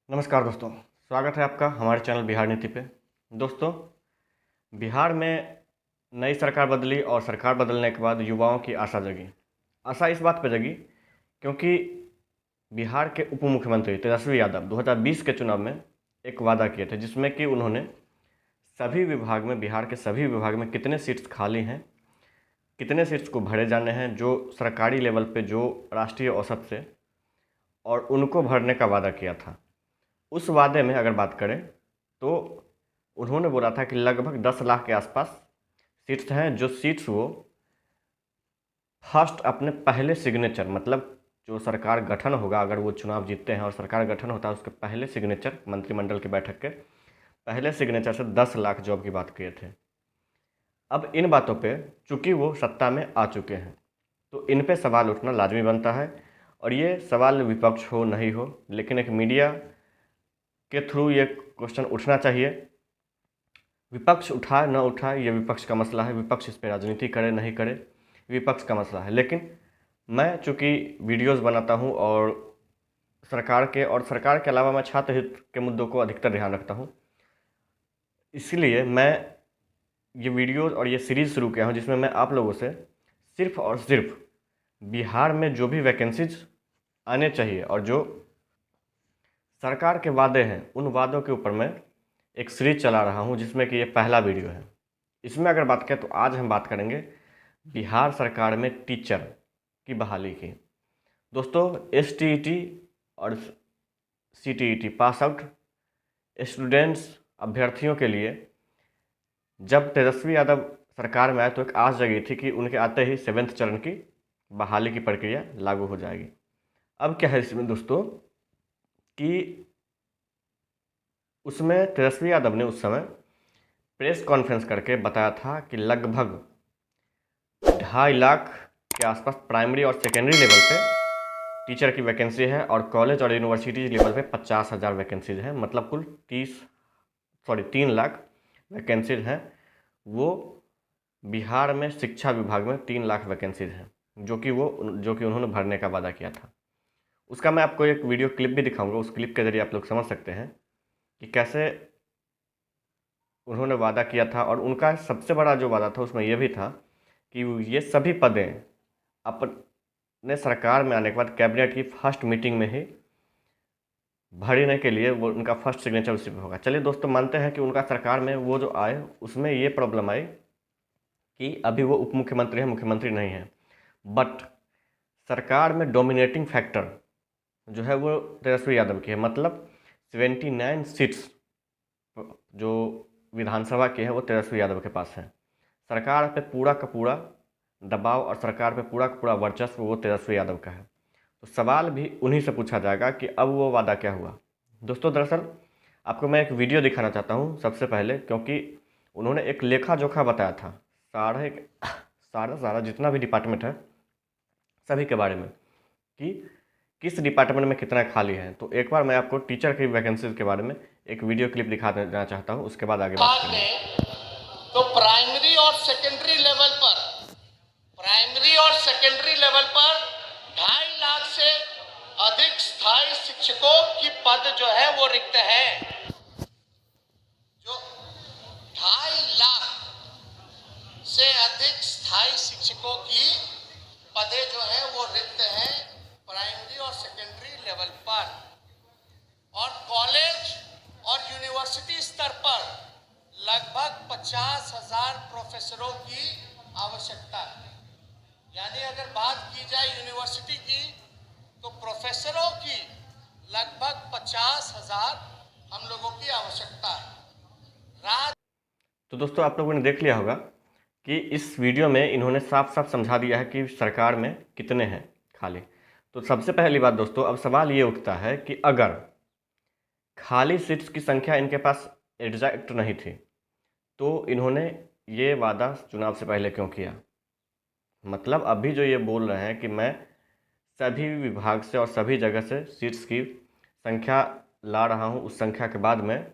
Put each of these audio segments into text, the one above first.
नमस्कार दोस्तों, स्वागत है आपका हमारे चैनल बिहार नीति पे। दोस्तों, बिहार में नई सरकार बदली और सरकार बदलने के बाद युवाओं की आशा जगी। आशा इस बात पर जगी क्योंकि बिहार के उप मुख्यमंत्री तेजस्वी यादव 2020 के चुनाव में एक वादा किए थे, जिसमें कि उन्होंने सभी विभाग में, बिहार के सभी विभाग में कितने सीट्स खाली हैं, कितने सीट्स को भरे जाने हैं जो सरकारी लेवल पे, जो राष्ट्रीय औसत से, और उनको भरने का वादा किया था। उस वादे में अगर बात करें तो उन्होंने बोला था कि लगभग 10 लाख के आसपास सीट्स हैं, जो सीट्स वो फर्स्ट अपने पहले सिग्नेचर, मतलब जो सरकार गठन होगा, अगर वो चुनाव जीतते हैं और सरकार गठन होता है, उसके पहले सिग्नेचर, मंत्रिमंडल की बैठक के पहले सिग्नेचर से 10 लाख जॉब की बात किए थे। अब इन बातों पे चूंकि वो सत्ता में आ चुके हैं तो इन पे सवाल उठना लाजमी बनता है, और ये सवाल विपक्ष हो नहीं हो, लेकिन एक मीडिया के थ्रू ये क्वेश्चन उठना चाहिए। विपक्ष उठाए न उठाए ये विपक्ष का मसला है, विपक्ष इस पर राजनीति करे नहीं करे विपक्ष का मसला है। लेकिन मैं चूँकि वीडियोस बनाता हूँ और सरकार के अलावा मैं छात्र हित के मुद्दों को अधिकतर ध्यान रखता हूँ, इसलिए मैं ये वीडियोस और ये सीरीज़ शुरू किया हूँ, जिसमें मैं आप लोगों से सिर्फ और सिर्फ बिहार में जो भी वैकेंसीज आने चाहिए और जो सरकार के वादे हैं, उन वादों के ऊपर मैं एक सीरीज चला रहा हूं, जिसमें कि ये पहला वीडियो है। इसमें अगर बात करें तो आज हम बात करेंगे बिहार सरकार में टीचर की बहाली की। दोस्तों, एसटीईटी और सीटीईटी पास आउट स्टूडेंट्स, अभ्यर्थियों के लिए जब तेजस्वी यादव सरकार में आए तो एक आस जगी थी कि उनके आते ही 7वें चरण की बहाली की प्रक्रिया लागू हो जाएगी। अब क्या है इसमें दोस्तों कि उसमें तेजस्वी यादव ने उस समय प्रेस कॉन्फ्रेंस करके बताया था कि लगभग 2.5 लाख के आसपास प्राइमरी और सेकेंडरी लेवल पे टीचर की वैकेंसी है, और कॉलेज और यूनिवर्सिटी लेवल पे 50,000 वैकेंसीज हैं। मतलब कुल 3 लाख वैकेंसीज हैं। वो बिहार में शिक्षा विभाग में 3 लाख वैकेंसीज हैं, जो कि उन्होंने भरने का वादा किया था। उसका मैं आपको एक वीडियो क्लिप भी दिखाऊंगा। उस क्लिप के जरिए आप लोग समझ सकते हैं कि कैसे उन्होंने वादा किया था। और उनका सबसे बड़ा जो वादा था उसमें यह भी था कि ये सभी पदें अपने सरकार में आने के बाद कैबिनेट की फर्स्ट मीटिंग में ही भरने के लिए वो उनका फर्स्ट सिग्नेचर उसी पे होगा। चलिए दोस्तों, मानते हैं कि उनका सरकार में वो जो आए उसमें ये प्रॉब्लम आई कि अभी वो उप मुख्यमंत्री हैं, मुख्यमंत्री नहीं है, बट सरकार में डोमिनेटिंग फैक्टर जो है वो तेजस्वी यादव की है। मतलब 79 सीट्स जो विधानसभा के हैं वो तेजस्वी यादव के पास है। सरकार पे पूरा का पूरा दबाव और सरकार पे पूरा का पूरा वर्चस्व वो तेजस्वी यादव का है। तो सवाल भी उन्हीं से पूछा जाएगा कि अब वो वादा क्या हुआ। दोस्तों, दरअसल आपको मैं एक वीडियो दिखाना चाहता हूँ सबसे पहले, क्योंकि उन्होंने एक लेखा जोखा बताया था सारा जितना भी डिपार्टमेंट है सभी के बारे में, कि किस डिपार्टमेंट में कितना खाली है। तो एक बार मैं आपको टीचर की वैकेंसीज के बारे में एक वीडियो क्लिप दिखा देना चाहता हूं, उसके बाद आगे बात करेंगे। तो प्राइमरी और सेकेंडरी लेवल पर 2.5 लाख से अधिक स्थायी शिक्षकों की पद जो है वो रिक्त है। जो 2.5 लाख से अधिक स्थायी शिक्षकों की पदें जो है वो रिक्त है प्राइमरी और सेकेंडरी लेवल पर, और कॉलेज और यूनिवर्सिटी स्तर पर लगभग 50,000 प्रोफेसरों की आवश्यकता है। यानी अगर बात की जाए यूनिवर्सिटी की तो प्रोफेसरों की लगभग 50,000 हम लोगों की आवश्यकता है। तो दोस्तों, आप लोगों ने देख लिया होगा कि इस वीडियो में इन्होंने साफ साफ समझा दिया है कि सरकार में कितने हैं खाली। तो सबसे पहली बात दोस्तों, अब सवाल ये उठता है कि अगर खाली सीट्स की संख्या इनके पास एग्जैक्ट नहीं थी तो इन्होंने ये वादा चुनाव से पहले क्यों किया। मतलब अभी जो ये बोल रहे हैं कि मैं सभी विभाग से और सभी जगह से सीट्स की संख्या ला रहा हूँ, उस संख्या के बाद मैं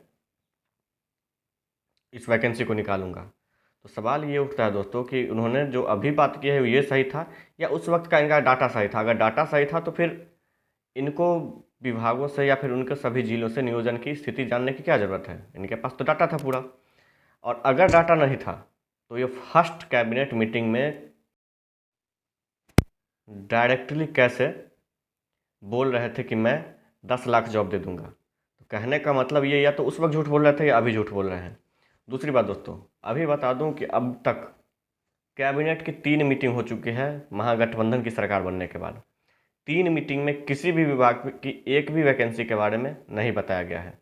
इस वैकेंसी को निकालूंगा। तो सवाल ये उठता है दोस्तों कि उन्होंने जो अभी बात की है ये सही था या उस वक्त का इनका डाटा सही था। अगर डाटा सही था तो फिर इनको विभागों से या फिर उनके सभी जिलों से नियोजन की स्थिति जानने की क्या ज़रूरत है? इनके पास तो डाटा था पूरा। और अगर डाटा नहीं था तो ये फर्स्ट कैबिनेट मीटिंग में डायरेक्टली कैसे बोल रहे थे कि मैं 10 लाख जॉब दे दूंगा? तो कहने का मतलब ये या तो उस वक्त झूठ बोल रहे थे या अभी झूठ बोल रहे हैं। दूसरी बात दोस्तों, अभी बता दूं कि अब तक कैबिनेट की 3 मीटिंग हो चुकी है महागठबंधन की सरकार बनने के बाद। 3 मीटिंग में किसी भी विभाग की एक भी वैकेंसी के बारे में नहीं बताया गया है।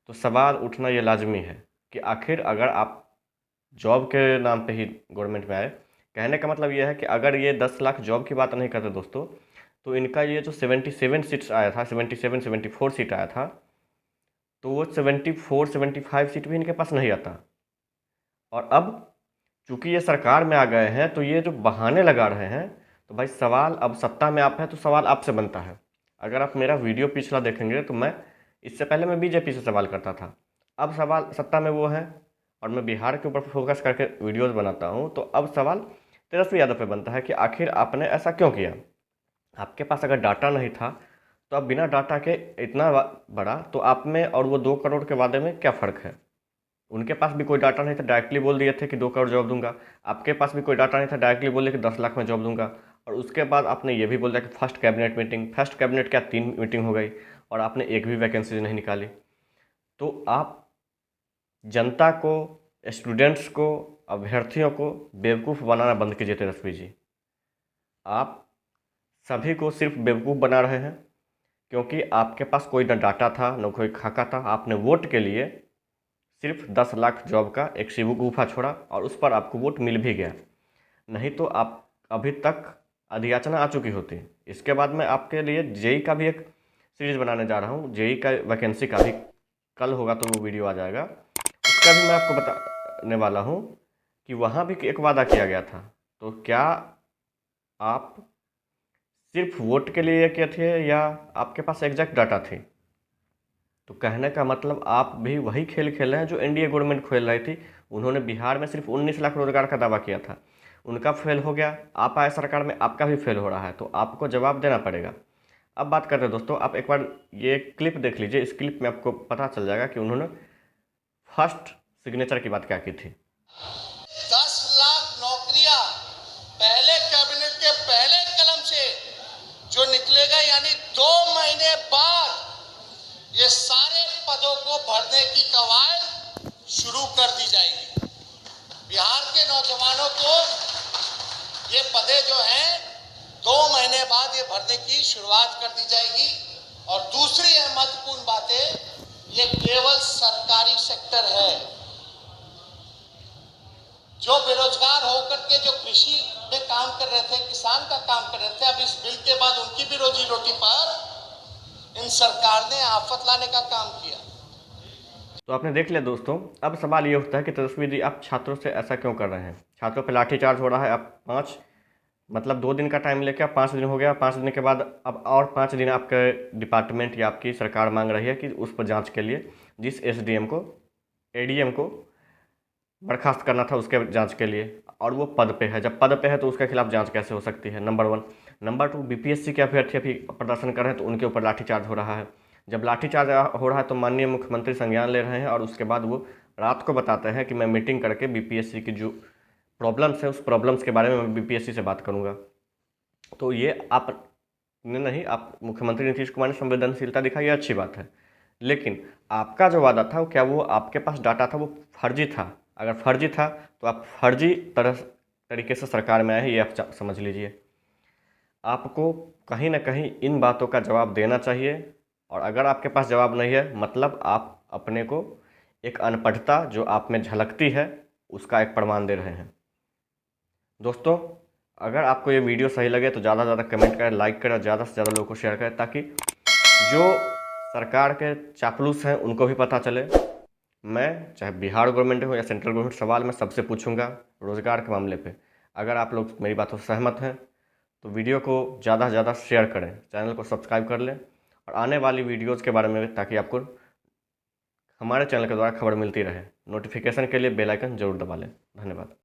तो सवाल उठना ये लाजमी है कि आखिर अगर आप जॉब के नाम पे ही गवर्नमेंट में आए, कहने का मतलब ये है कि अगर ये 10 लाख जॉब की बात नहीं करते दोस्तों, तो इनका ये जो 77 सीट्स आया था, 74 सीट आया था, तो वो 75 सीट भी इनके पास नहीं आता। और अब चूंकि ये सरकार में आ गए हैं तो ये जो बहाने लगा रहे हैं, तो भाई सवाल अब सत्ता में आप हैं तो सवाल आपसे बनता है। अगर आप मेरा वीडियो पिछला देखेंगे तो मैं इससे पहले मैं बीजेपी से सवाल करता था, अब सवाल सत्ता में वो है और मैं बिहार के ऊपर फोकस करके वीडियोस बनाता हूँ, तो अब सवाल तेजस्वी यादव पे बनता है कि आखिर आपने ऐसा क्यों किया। आपके पास अगर डाटा नहीं था तो अब बिना डाटा के इतना बड़ा, तो आप में और वो 2 करोड़ के वादे में क्या फ़र्क है? उनके पास भी कोई डाटा नहीं था, डायरेक्टली बोल दिए थे कि 2 करोड़ जॉब दूंगा। आपके पास भी कोई डाटा नहीं था, डायरेक्टली बोले कि 10 लाख में जॉब दूंगा। और उसके बाद आपने ये भी बोल दिया कि फर्स्ट कैबिनेट क्या 3 मीटिंग हो गई और आपने एक भी वैकेंसी नहीं निकाली। तो आप जनता को, स्टूडेंट्स को, अभ्यर्थियों को बेवकूफ़ बनाना बंद कीजिए तेजस्वी जी। आप सभी को सिर्फ बेवकूफ़ बना रहे हैं, क्योंकि आपके पास कोई ना डाटा था न कोई खाका था। आपने वोट के लिए सिर्फ 10 लाख जॉब का एक शिगुफा छोड़ा और उस पर आपको वोट मिल भी गया, नहीं तो आप अभी तक अधियाचना आ चुकी होती। इसके बाद मैं आपके लिए जेई का भी एक सीरीज़ बनाने जा रहा हूँ, जेई का वैकेंसी का भी कल होगा तो वो वीडियो आ जाएगा, उसका भी मैं आपको बताने वाला हूँ कि वहाँ भी एक वादा किया गया था। तो क्या आप सिर्फ वोट के लिए किए थे या आपके पास एग्जैक्ट डाटा थी? तो कहने का मतलब आप भी वही खेल खेल रहे हैं जो एनडीए गवर्नमेंट खेल रही थी। उन्होंने बिहार में सिर्फ 19 लाख रोजगार का दावा किया था, उनका फेल हो गया। आप आए सरकार में, आपका भी फेल हो रहा है, तो आपको जवाब देना पड़ेगा। अब बात करते हैं दोस्तों, आप एक बार ये क्लिप देख लीजिए। इस क्लिप में आपको पता चल जाएगा कि उन्होंने फर्स्ट सिग्नेचर की बात क्या की थी। 10 लाख नौकरियां पहले कैबिनेट के पहले कलम से जो निकलेगा, यानी 2 महीने बाद ये सारे पदों को भरने की कवायद शुरू कर दी जाएगी। बिहार के नौजवानों को ये पदे जो हैं 2 महीने बाद ये भरने की शुरुआत कर दी जाएगी। और दूसरी महत्वपूर्ण बात है, ये केवल सरकारी सेक्टर है। जो बेरोजगार होकर के जो कृषि में काम कर रहे थे, किसान का काम कर रहे थे, अब इस बिल के बाद उनकी भी रोजी रोटी पर इन सरकार ने आफत लाने का काम किया। तो आपने देख लिया दोस्तों। अब सवाल ये उठता है कि तेजस्वी जी आप छात्रों से ऐसा क्यों कर रहे हैं? छात्रों पे लाठीचार्ज हो रहा है। आप 2 दिन का टाइम लेके अब 5 दिन हो गया। 5 दिन के बाद अब और 5 दिन आपके डिपार्टमेंट या आपकी सरकार मांग रही है कि उस पर जांच के लिए जिस एसडीएम को, एडीएम को बर्खास्त करना था उसके जांच के लिए, और वो पद पे है। जब पद पे है तो उसके खिलाफ जांच कैसे हो सकती है? नंबर 1। नंबर 2, बीपीएससी के अभ्यर्थी अभी प्रदर्शन कर रहे हैं तो उनके ऊपर लाठीचार्ज हो रहा है। जब लाठीचार्ज हो रहा है तो माननीय मुख्यमंत्री संज्ञान ले रहे हैं और उसके बाद वो रात को बताते हैं कि मैं मीटिंग करके बीपीएससी की जो प्रॉब्लम्स है उस प्रॉब्लम्स के बारे में मैं बीपीएससी से बात करूँगा। तो ये आपने नहीं, आप मुख्यमंत्री नीतीश कुमार ने संवेदनशीलता दिखाई, अच्छी बात है, लेकिन आपका जो वादा था क्या वो आपके पास डाटा था वो फर्जी था? अगर फर्जी था तो आप फर्जी तरीके से सरकार में आए हैं, ये आप समझ लीजिए। आपको कहीं ना कहीं इन बातों का जवाब देना चाहिए, और अगर आपके पास जवाब नहीं है मतलब आप अपने को एक अनपढ़ता जो आप में झलकती है उसका एक प्रमाण दे रहे हैं। दोस्तों, अगर आपको ये वीडियो सही लगे तो ज़्यादा से ज़्यादा कमेंट करें, लाइक करें और ज़्यादा से ज़्यादा लोगों को शेयर करें, ताकि जो सरकार के चापलूस हैं उनको भी पता चले। मैं चाहे बिहार गवर्नमेंट हो या सेंट्रल गवर्नमेंट, सवाल मैं सबसे पूछूंगा रोज़गार के मामले पे। अगर आप लोग मेरी बातों से सहमत हैं तो वीडियो को ज़्यादा से ज़्यादा शेयर करें, चैनल को सब्सक्राइब कर लें और आने वाली वीडियोज़ के बारे में, ताकि आपको हमारे चैनल के द्वारा खबर मिलती रहे। नोटिफिकेशन के लिए बेल आइकन जरूर दबा लें। धन्यवाद।